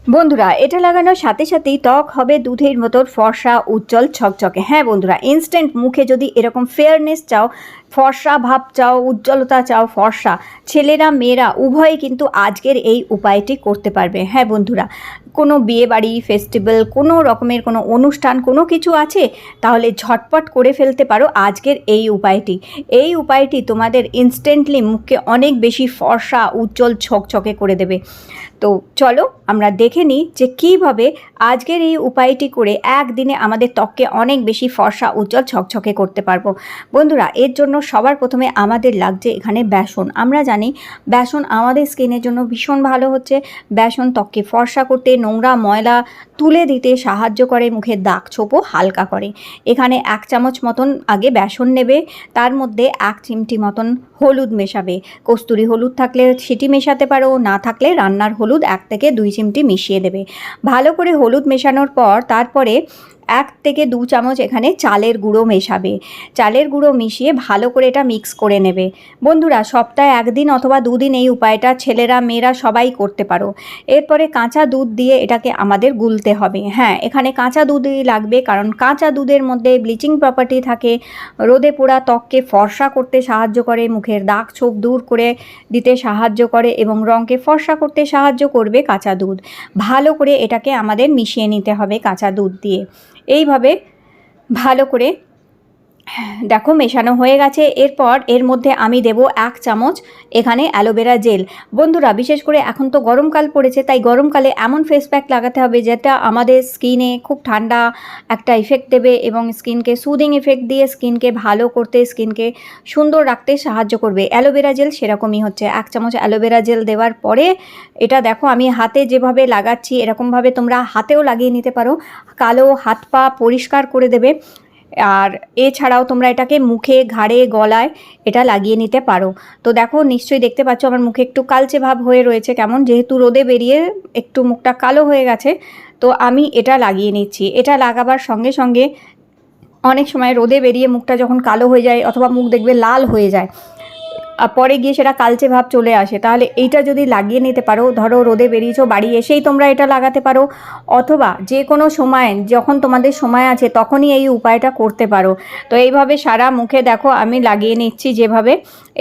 বন্ধুরা, এটা লাগানোর সাথে সাথেই ত্বক হবে দুধের মতো ফর্সা, উজ্জ্বল, ঝকঝকে। হ্যাঁ বন্ধুরা, ইনস্ট্যান্ট মুখে যদি এরকম ফেয়ারনেস চাও, ফর্সা ভাব চাও, উজ্জ্বলতা চাও, ফর্সা, ছেলেরা মেয়েরা উভয়ই কিন্তু আজকের এই উপায়টি করতে পারবে। হ্যাঁ বন্ধুরা, কোনো বিয়েবাড়ি, ফেস্টিভ্যাল, কোনো রকমের কোনো অনুষ্ঠান, কোনো কিছু আছে, তাহলে ঝটপট করে ফেলতে পারো আজকের এই উপায়টি। এই উপায়টি তোমাদের ইনস্ট্যান্টলি মুখকে অনেক বেশি ফর্সা, উজ্জ্বল, ঝকঝকে করে দেবে। তো চলো আমরা দেখে নিই যে কীভাবে আজকের এই উপায়টি করে একদিনে আমাদের ত্বককে অনেক বেশি ফর্সা, উজ্জ্বল, ঝকঝকে করতে পারবো। বন্ধুরা, এর জন্য সবার প্রথমে আমাদের লাগছে এখানে বেসন। আমরা জানি বেসন আমাদের স্কিনের জন্য ভীষণ ভালো হচ্ছে। বেসন ত্বককে ফর্সা করতে, নোংরা ময়লা তুলে দিতে সাহায্য করে, মুখের দাগ ছোপও হালকা করে। এখানে 1 চামচ মতন আগে বেসন নেবে, তার মধ্যে 1 চিমটি মতন হলুদ মেশাবে। কস্তুরি হলুদ থাকলে সেটি মেশাতে পারো, না থাকলে রান্নার হলুদ 1 থেকে 2 চিমটি মিশিয়ে দেবে। ভালো করে হলুদ মেশানোর পর তারপরে 1 থেকে 2 চামচ এখানে চালের গুঁড়ো মেশাবে। চালের গুঁড়ো মিশিয়ে ভালো করে এটা মিক্স করে নেবে। বন্ধুরা, সপ্তাহে 1 দিন অথবা 2 দিন এই উপায়টা ছেলেরা মেয়েরা সবাই করতে পারো। এরপরে কাঁচা দুধ দিয়ে এটাকে আমাদের গুলতে হবে। হ্যাঁ, এখানে কাঁচা দুধই লাগবে, কারণ কাঁচা দুধের মধ্যে ব্লিচিং প্রপার্টি থাকে, রোদে পোড়া ত্বককে ফর্সা করতে সাহায্য করে, মুখের দাগ ছোপ দূর করে দিতে সাহায্য করে এবং রঙকে ফর্সা করতে সাহায্য করবে কাঁচা দুধ। ভালো করে এটাকে আমাদের মিশিয়ে নিতে হবে কাঁচা দুধ দিয়ে। এইভাবে ভালো করে দেখো মেশানো হয়ে গেছে। এরপর এর মধ্যে আমি দেব 1 চামচ এখানে অ্যালোভেরা জেল। বন্ধুরা, বিশেষ করে এখন তো গরমকাল পড়েছে, তাই গরমকালে এমন ফেস প্যাক লাগাতে হবে যেটা আমাদের স্কিনে খুব ঠান্ডা একটা ইফেক্ট দেবে এবং স্কিনকে সুদিং ইফেক্ট দিয়ে স্কিনকে ভালো করতে, স্কিনকে সুন্দর রাখতে সাহায্য করবে। অ্যালোভেরা জেল সেরকমই হচ্ছে। 1 চামচ অ্যালোভেরা জেল দেওয়ার পরে এটা দেখো আমি হাতে যেভাবে লাগাচ্ছি, এরকমভাবে তোমরা হাতেও লাগিয়ে নিতে পারো। কালো হাত পা পরিষ্কার করে দেবে। আর এছাড়াও তোমরা এটাকে মুখে, ঘাড়ে, গলায় এটা লাগিয়ে নিতে পারো। তো দেখো নিশ্চয়ই দেখতে পাচ্ছ আমার মুখে একটু কালচে ভাব হয়ে রয়েছে, কেমন, যেহেতু রোদে বেরিয়ে একটু মুখটা কালো হয়ে গেছে। তো আমি এটা লাগিয়ে নিচ্ছি। এটা লাগাবার সঙ্গে সঙ্গে অনেক সময় রোদে বেরিয়ে মুখটা যখন কালো হয়ে যায় অথবা মুখ দেখবে লাল হয়ে যায়, পরে গিয়ে সেটা কালচে ভাব চলে আসে, তাহলে এইটা যদি লাগিয়ে নিতে পারো, ধরো রোদে বেরিয়েছো, বাড়ি এসেই তোমরা এটা লাগাতে পারো, অথবা যে কোনো সময় যখন তোমাদের সময় আছে তখনই এই উপায়টা করতে পারো। তো এইভাবে সারা মুখে দেখো আমি লাগিয়ে নিচ্ছি যেভাবে,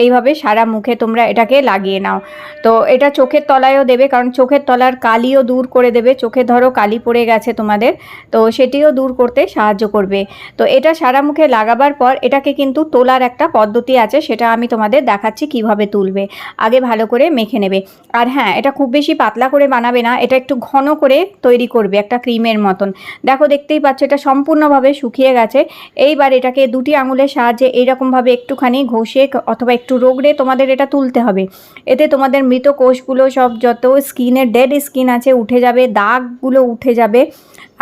এইভাবে সারা মুখে তোমরা এটাকে লাগিয়ে নাও। তো এটা চোখের তলায়ও দেবে, কারণ চোখের তলার কালিও দূর করে দেবে। চোখে ধরো কালি পড়ে গেছে তোমাদের, তো সেটিও দূর করতে সাহায্য করবে। তো এটা সারা মুখে লাগাবার পর এটাকে কিন্তু তোলার একটা পদ্ধতি আছে, সেটা আমি তোমাদের দেখাচ্ছি কিভাবে তুলবে। আগে ভালো করে মেখে নেবে। আর হ্যাঁ, এটা খুব বেশি পাতলা করে বানাবে না, এটা একটু ঘন করে তৈরি করবে, একটা ক্রিমের মতন। দেখো দেখতেই পাচ্ছ এটা সম্পূর্ণভাবে শুকিয়ে গেছে। এইবার এটাকে 2টি আঙুলের সাহায্যে এইরকমভাবে একটুখানি ঘষে অথবা একটু রগড়ে তোমাদের এটা তুলতে হবে। এতে তোমাদের মৃত কোষগুলো, সব যত স্কিনের ডেড স্কিন আছে উঠে যাবে, দাগগুলো উঠে যাবে।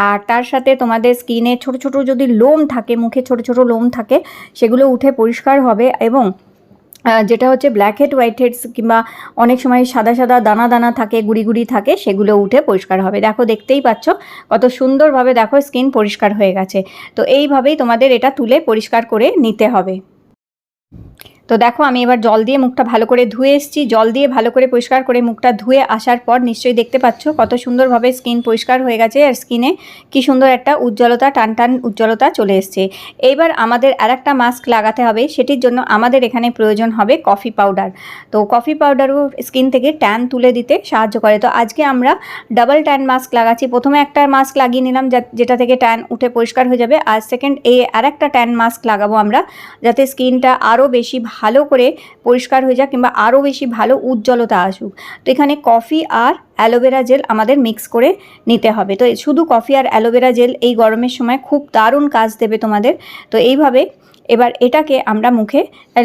আর তার সাথে তোমাদের স্কিনে ছোট ছোট যদি লোম থাকে, মুখে ছোট ছোট লোম থাকে, সেগুলো উঠে পরিষ্কার হবে। এবং যেটা হচ্ছে ব্ল্যাক হেড, হোয়াইট হেডস কিংবা অনেক সময় সাদা সাদা দানা দানা থাকে, গুড়ি গুড়ি থাকে, সেগুলো উঠে পরিষ্কার হবে। দেখো দেখতেই পাচ্ছ কত সুন্দরভাবে দেখো স্কিন পরিষ্কার হয়ে গেছে। তো এইভাবেই তোমাদের এটা তুলে পরিষ্কার করে নিতে হবে। তো দেখো আমি এবার জল দিয়ে মুখটা ভালো করে ধুয়ে এসেছি। জল দিয়ে ভালো করে পরিষ্কার করে মুখটা ধুয়ে আসার পর নিশ্চয়ই দেখতে পাচ্ছ কত সুন্দরভাবে স্কিন পরিষ্কার হয়ে গেছে, আর স্কিনে কি সুন্দর একটা উজ্জ্বলতা, টান টান উজ্জ্বলতা চলে এসছে। এইবার আমাদের আরেকটা মাস্ক লাগাতে হবে, সেটির জন্য আমাদের এখানে প্রয়োজন হবে কফি পাউডার। তো কফি পাউডারও স্কিন থেকে ট্যান তুলে দিতে সাহায্য করে। তো আজকে আমরা ডাবল ট্যান মাস্ক লাগাচ্ছি। প্রথমে একটা মাস্ক লাগিয়ে নিলাম যেটা থেকে ট্যান উঠে পরিষ্কার হয়ে যাবে, আর সেকেন্ড আরেকটা ট্যান মাস্ক লাগাবো আমরা, যাতে স্কিনটা আরও বেশি ভালো করে পরিষ্কার হয়ে যাক কিংবা আরও বেশি ভালো উজ্জ্বলতা আসুক। তো এখানে কফি আর অ্যালোভেরা জেল আমাদের মিক্স করে নিতে হবে। তো শুধু কফি আর অ্যালোভেরা জেল এই গরমের সময় খুব দারুণ কাজ দেবে তোমাদের। তো এইভাবে এবার এটাকে আমরা মুখে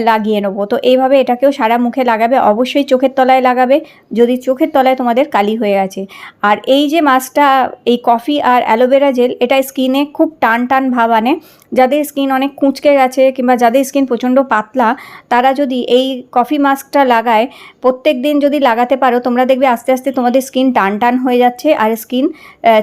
লাগিয়ে নেবো। তো এইভাবে এটাকেও সারা মুখে লাগাবে, অবশ্যই চোখের তলায় লাগাবে যদি চোখের তলায় তোমাদের কালি হয়ে আছে। আর এই যে মাস্কটা, এই কফি আর অ্যালোভেরা জেল, এটা স্কিনে খুব টান টান ভাব আনে। যাদের স্কিন অনেক কুঁচকে গেছে কিংবা যাদের স্কিন প্রচণ্ড পাতলা, তারা যদি এই কফি মাস্কটা লাগায়, প্রত্যেক দিন যদি লাগাতে পারো, তোমরা দেখবে আস্তে আস্তে তোমাদের স্কিন টান টান হয়ে যাচ্ছে। আর স্কিন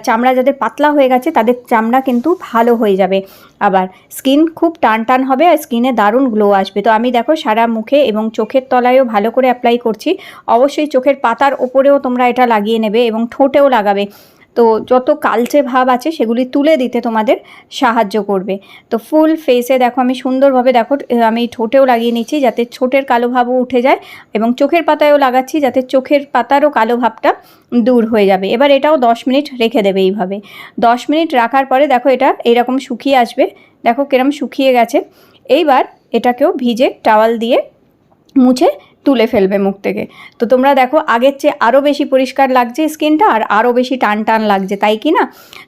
চামড়া যাদের পাতলা হয়ে গেছে তাদের চামড়া কিন্তু ভালো হয়ে যাবে। আবার স্কিন খুব টান টান হবে আর স্কিনে দারুণ গ্লো আসবে। তো আমি দেখো সারা মুখে এবং চোখের তলায়ও ভালো করে অ্যাপ্লাই করছি। অবশ্যই চোখের পাতার ওপরেও তোমরা এটা লাগিয়ে নেবে এবং ঠোঁটেও লাগাবে। তো যত কালচে ভাব আছে সেগুলি তুলে দিতে তোমাদের সাহায্য করবে। তো ফুল ফেসে দেখো আমি সুন্দরভাবে দেখো আমি ঠোঁটেও লাগিয়ে নিচ্ছি যাতে ঠোঁটের কালো ভাবও উঠে যায়, এবং চোখের পাতায়ও লাগাচ্ছি যাতে চোখের পাতারও কালো ভাবটা দূর হয়ে যাবে। এবার এটাও 10 মিনিট রেখে দেবে এইভাবে। 10 মিনিট রাখার পরে দেখো এটা এইরকম শুকিয়ে আসবে, দেখো কিরম শুকিয়ে গেছে। এইবার এটাকেও ভিজে টাওয়াল দিয়ে মুছে তুলে ফেলবে মুখ থেকে। তো তোমরা দেখো আগের চেয়ে আরও বেশি পরিষ্কার লাগছে স্কিনটা, আর আরও বেশি টান টান লাগছে, তাই কি না?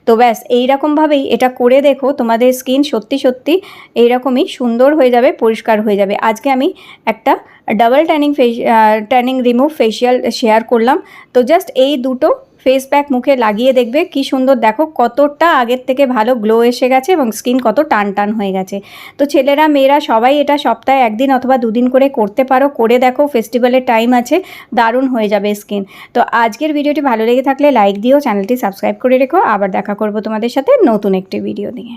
তো ব্যাস এইরকমভাবেই এটা করে দেখো, তোমাদের স্কিন সত্যি সত্যি এইরকমই সুন্দর হয়ে যাবে, পরিষ্কার হয়ে যাবে। আজকে আমি একটা double tanning remove facial share করলাম। তো জাস্ট এই দুটো ফেস প্যাক মুখে লাগিয়ে দেখবে কি সুন্দর, দেখো কতটা আগের থেকে ভালো গ্লো এসে গেছে এবং স্কিন কত টান টান হয়ে গেছে। তো ছেলেরা মেয়েরা সবাই এটা সপ্তাহে 1 দিন অথবা 2 দিন করে করতে পারো, করে দেখো, ফেস্টিভ্যালের টাইম আছে, দারুণ হয়ে যাবে স্কিন। তো আজকের ভিডিওটি ভালো লেগে থাকলে লাইক দিও, চ্যানেলটি সাবস্ক্রাইব করে রেখো। আবার দেখা করবো তোমাদের সাথে নতুন একটি ভিডিও নিয়ে।